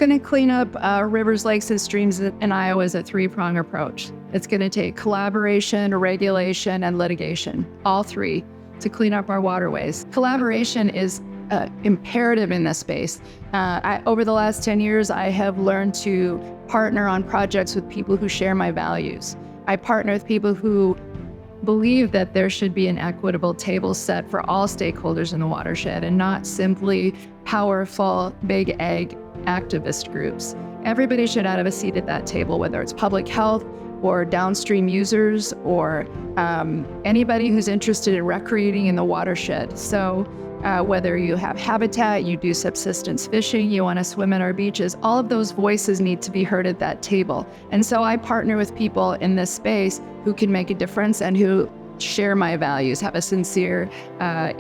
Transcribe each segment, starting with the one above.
going to clean up rivers, lakes, and streams in Iowa is a three-pronged approach. It's going to take collaboration, regulation, and litigation, all three, to clean up our waterways. Collaboration is imperative in this space. Over the last 10 years, I have learned to partner on projects with people who share my values. I partner with people who believe that there should be an equitable table set for all stakeholders in the watershed and not simply powerful, big ag activist groups. Everybody should have a seat at that table, whether it's public health or downstream users or anybody who's interested in recreating in the watershed. So whether you have habitat, you do subsistence fishing, you want to swim in our beaches, all of those voices need to be heard at that table. And so I partner with people in this space who can make a difference and who share my values, have a sincere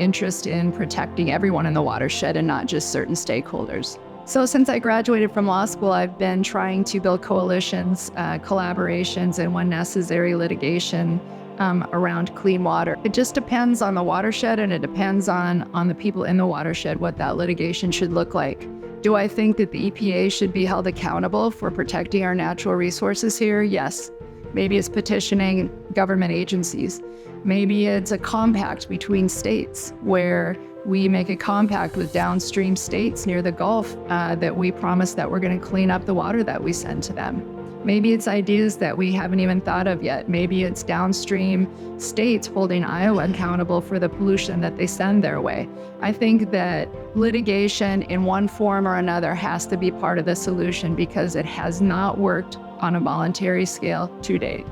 interest in protecting everyone in the watershed and not just certain stakeholders. So since I graduated from law school, I've been trying to build coalitions, collaborations, and when necessary, litigation around clean water. It just depends on the watershed, and it depends on the people in the watershed what that litigation should look like. Do I think that the EPA should be held accountable for protecting our natural resources here? Yes. Maybe it's petitioning government agencies. Maybe it's a compact between states where we make a compact with downstream states near the Gulf that we promise that we're going to clean up the water that we send to them. Maybe it's ideas that we haven't even thought of yet. Maybe it's downstream states holding Iowa accountable for the pollution that they send their way. I think that litigation in one form or another has to be part of the solution because it has not worked on a voluntary scale to date.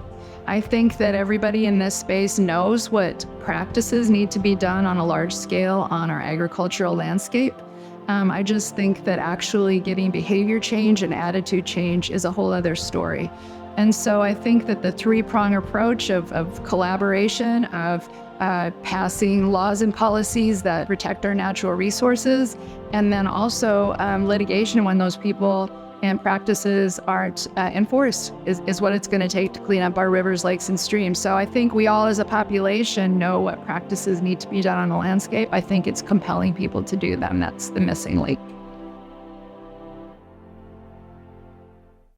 I think that everybody in this space knows what practices need to be done on a large scale on our agricultural landscape. I just think that actually getting behavior change and attitude change is a whole other story. And so I think that the three-pronged approach of collaboration, of passing laws and policies that protect our natural resources, and then also litigation when those people and practices aren't enforced is what it's going to take to clean up our rivers, lakes, and streams. So I think we all as a population know what practices need to be done on the landscape. I think it's compelling people to do them. That's the missing link.